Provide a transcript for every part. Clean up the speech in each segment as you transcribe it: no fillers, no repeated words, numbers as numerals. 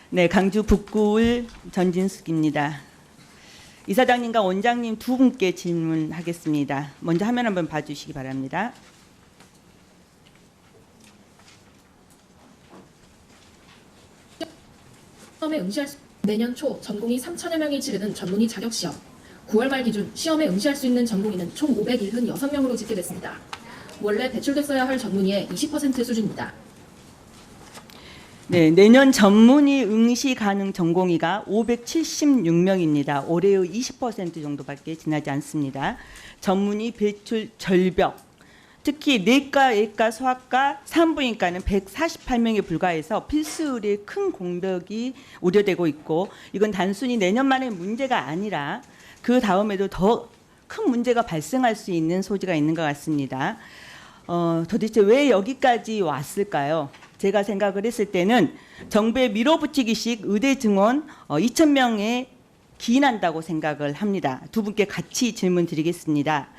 네, 강주 북구을 전진숙입니다. 이사장님과 원장님 두 분께 질문하겠습니다. 먼저 화면 한번 봐주시기 바랍니다. 시험에 응시할 내년 초 전공의 3천여 명이 치르는 전문의 자격 시험. 9월 말 기준 시험에 응시할 수 있는 전공의는 총 576명으로 집계됐습니다. 원래 배출됐어야 할 전문의의 20% 수준입니다. 네, 내년 전문의 응시 가능 전공의가 576명입니다. 올해의 20% 정도밖에 지나지 않습니다. 전문의 배출 절벽, 특히 내과, 예과, 소아과, 산부인과는 148명에 불과해서 필수 의료에 큰 공백이 우려되고 있고, 이건 단순히 내년만의 문제가 아니라 그 다음에도 더 큰 문제가 발생할 수 있는 소지가 있는 것 같습니다. 도대체 왜 여기까지 왔을까요? 제가 생각을 했을 때는 정부의 밀어붙이기식 의대 증원 2,000명에 기인한다고 생각을 합니다. 두 분께 같이 질문 드리겠습니다.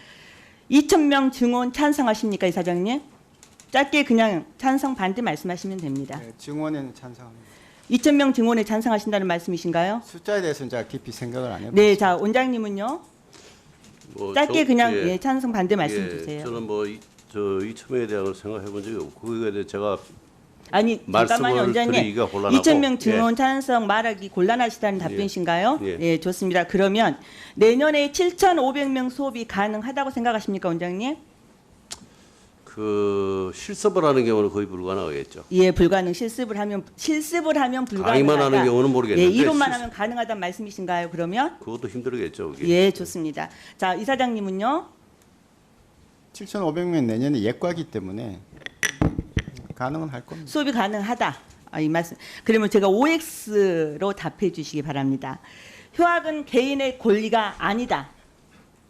2,000명 증원 찬성하십니까, 이사장님? 짧게 그냥 찬성 반대 말씀하시면 됩니다. 네, 증원에는 찬성합니다. 2,000명 증원에 찬성하신다는 말씀이신가요? 숫자에 대해서는 제가 깊이 생각을 안 해봤습니다. 네, 자 원장님은요? 짧게 그냥 예, 찬성 반대 말씀 예, 주세요. 저는 저 2,000명에 대한 걸 생각해 본 적이 없고 그거에 대해 제가 아니 잠깐만요, 말씀을 원장님. 드리기가 곤란하고 2,000명 증원 찬성 말하기 곤란하시다는 답변이신가요? 예. 예, 좋습니다. 그러면 내년에 7,500명 수업이 가능하다고 생각하십니까, 원장님? 그 실습을 하는 경우는 거의 불가능하겠죠. 예, 불가능. 실습을 하면 불가능하다. 강의만 하는 경우는 모르겠는데 예, 이론만 실습- 하면 가능하다는 말씀이신가요? 그러면 그것도 힘들겠죠. 그게. 예, 좋습니다. 자, 이사장님은요? 7,500명 내년에 예과기 때문에 가능은 할 겁니다. 수업이 가능하다. 이 말씀. 그러면 제가 OX로 답해 주시기 바랍니다. 휴학은 개인의 권리가 아니다.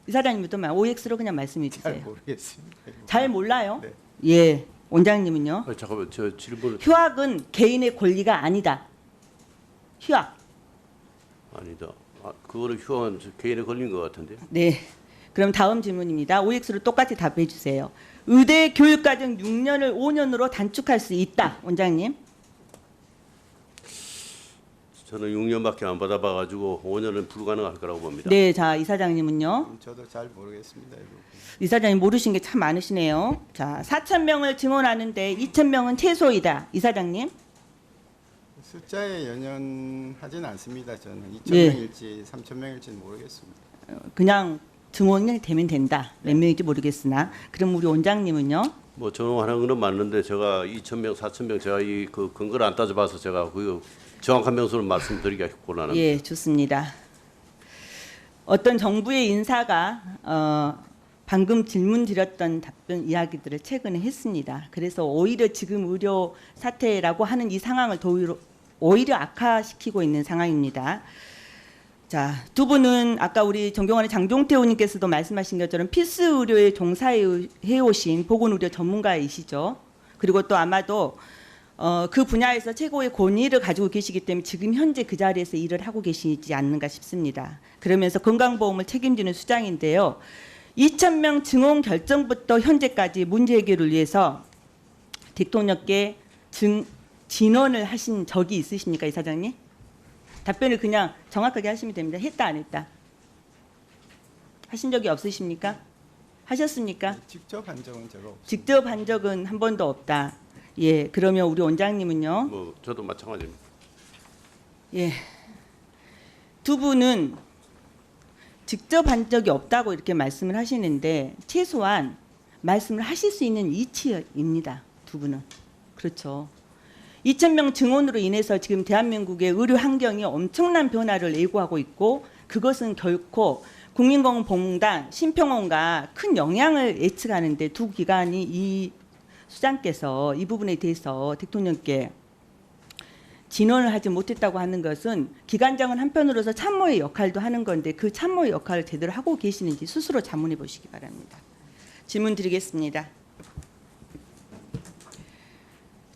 이사장님부터 OX로 그냥 말씀해 잘 주세요. 모르겠습니다. 잘 몰라요? 네. 예. 원장님은요? 잠깐만 저 질문을 휴학은 개인의 권리가 아니다. 휴학. 아니다. 그거는 휴학은 개인의 권리인 것 같은데요. 네. 그럼 다음 질문입니다. OX로 똑같이 답해 주세요. 의대 교육과정 6년을 5년으로 단축할 수 있다. 원장님. 저는 6년밖에 안 받아봐가지고 5년은 불가능할 거라고 봅니다. 네. 자, 이사장님은요? 저도 잘 모르겠습니다. 이 부분. 이사장님 모르신 게 참 많으시네요. 자, 4,000명을 증원하는데 2,000명은 최소이다. 이사장님. 숫자에 연연하지는 않습니다. 저는 네. 2,000명일지 3,000명일지는 모르겠습니다. 그냥 증원이 되면 된다. 몇 명인지 모르겠으나. 그럼 우리 원장님은요? 뭐 전용하는 거는 맞는데 제가 2,000명, 4,000명 제가 그 근거를 안 따져봐서 제가 그 정확한 명수를 말씀드리기가 곤란합니다. 예, 좋습니다. 어떤 정부의 인사가 방금 질문 드렸던 답변 이야기들을 최근에 했습니다. 그래서 오히려 지금 의료 사태라고 하는 이 상황을 오히려 악화시키고 있는 상황입니다. 자, 두 분은 아까 우리 존경하는 장종태 의원님께서도 말씀하신 것처럼 필수 의료에 종사해 오신 보건의료 전문가이시죠. 그리고 또 아마도 그 분야에서 최고의 권위를 가지고 계시기 때문에 지금 현재 그 자리에서 일을 하고 계시지 않는가 싶습니다. 그러면서 건강보험을 책임지는 수장인데요. 2,000명 증원 결정부터 현재까지 문제 해결을 위해서 대통령께 진언을 하신 적이 있으십니까, 이사장님? 답변을 그냥 정확하게 하시면 됩니다. 했다 안 했다? 하신 적이 없으십니까? 하셨습니까? 직접 한 적은 제가 없습니다. 직접 한 적은 한 번도 없다. 예, 그러면 우리 원장님은요? 뭐 저도 마찬가지입니다. 예, 두 분은 직접 한 적이 없다고 이렇게 말씀을 하시는데 최소한 말씀을 하실 수 있는 이치입니다. 두 분은. 그렇죠. 2,000명 증원으로 인해서 지금 대한민국의 의료 환경이 엄청난 변화를 예고하고 있고 그것은 결코 국민건강보험공단, 심평원과 큰 영향을 예측하는데 두 기관이 이 수장께서 이 부분에 대해서 대통령께 진언을 하지 못했다고 하는 것은 기관장은 한편으로서 참모의 역할도 하는 건데 그 참모의 역할을 제대로 하고 계시는지 스스로 자문해 보시기 바랍니다. 질문 드리겠습니다.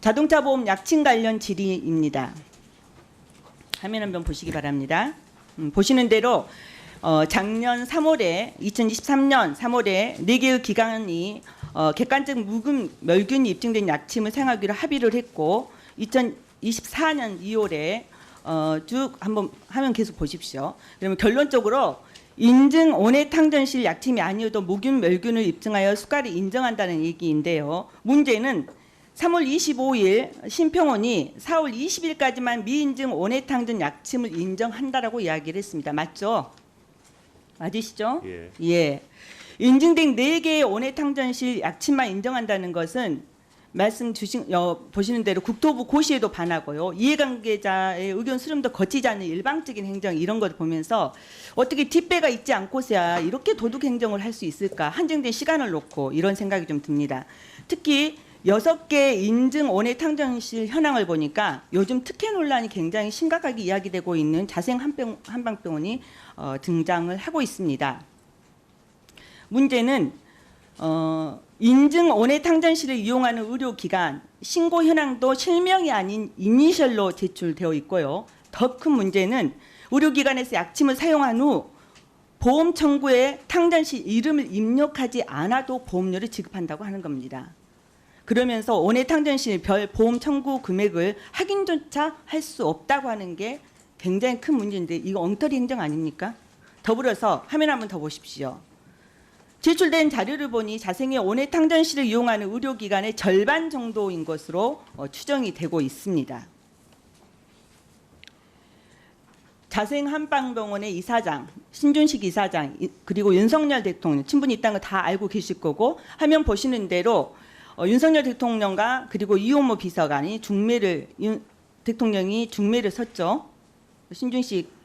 자동차 보험 약칭 관련 질의입니다. 화면 한번 보시기 바랍니다. 보시는 대로 작년 3월에 2023년 3월에 4개의 기관이 객관적 묵은 멸균이 입증된 약침을 사용하기로 합의를 했고 2024년 2월에 쭉 한번 화면 계속 보십시오. 그러면 결론적으로 인증 온해탕전실 약침이 아니어도 무균 멸균을 입증하여 수가를 인정한다는 얘기인데요. 문제는 3월 25일 심평원이 4월 20일까지만 미인증 온해탕전 약침을 인정한다라고 이야기를 했습니다. 맞죠? 맞으시죠? 예. 예. 인증된 4개의 온해탕전실 약침만 인정한다는 것은 말씀 주신 보시는 대로 국토부 고시에도 반하고요. 이해관계자의 의견 수렴도 거치지 않는 일방적인 행정 이런 걸 보면서 어떻게 뒷배가 있지 않고서야 이렇게 도둑 행정을 할 수 있을까? 한정된 시간을 놓고 이런 생각이 좀 듭니다. 특히 6개 인증 온해탕전실 현황을 보니까 요즘 특혜 논란이 굉장히 심각하게 이야기되고 있는 자생 한방병원이 등장을 하고 있습니다. 문제는 인증 온해탕전실을 이용하는 의료기관 신고 현황도 실명이 아닌 이니셜로 제출되어 있고요. 더 큰 문제는 의료기관에서 약침을 사용한 후 보험 청구에 탕전실 이름을 입력하지 않아도 보험료를 지급한다고 하는 겁니다. 그러면서 온해탕전실 별 보험 청구 금액을 확인조차 할 수 없다고 하는 게 굉장히 큰 문제인데 이거 엉터리 행정 아닙니까? 더불어서 화면 한번 더 보십시오. 제출된 자료를 보니 자생의 온해탕전실을 이용하는 의료기관의 절반 정도인 것으로 추정이 되고 있습니다. 자생한방병원의 이사장, 신준식 이사장, 그리고 윤석열 대통령, 친분이 있다는 거 다 알고 계실 거고 화면 보시는 대로 윤석열 대통령과 그리고 이용모 비서관이 대통령이 중매를 섰죠. 신준식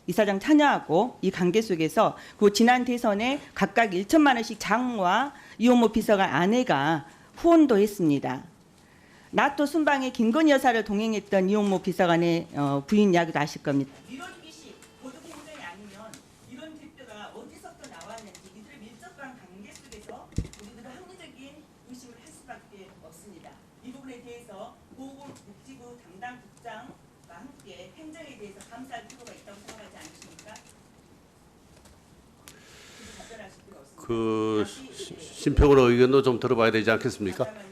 이사장 참여하고 이 관계 속에서 그 지난 대선에 각각 1천만 원씩 장모와 이용모 비서관 아내가 후원도 했습니다. 나토 순방에 김건희 여사를 동행했던 이용모 비서관의 부인 이야기도 아실 겁니다. 밀어주기식 도둑 행정이 아니면 이런 대표가 어디서부터 나왔는지 이들의 밀접한 관계 속에서 우리들은 합리적인 의심을 할 수밖에 없습니다. 이 부분에 대해서 보건복지부 담당 국장과 함께 행정에 대해서 감사할 필요가 있다고 생각하지 않으십니까? 답변하실 필요 없습니다. 그 심평으로 의견도 좀 들어봐야 되지 않겠습니까?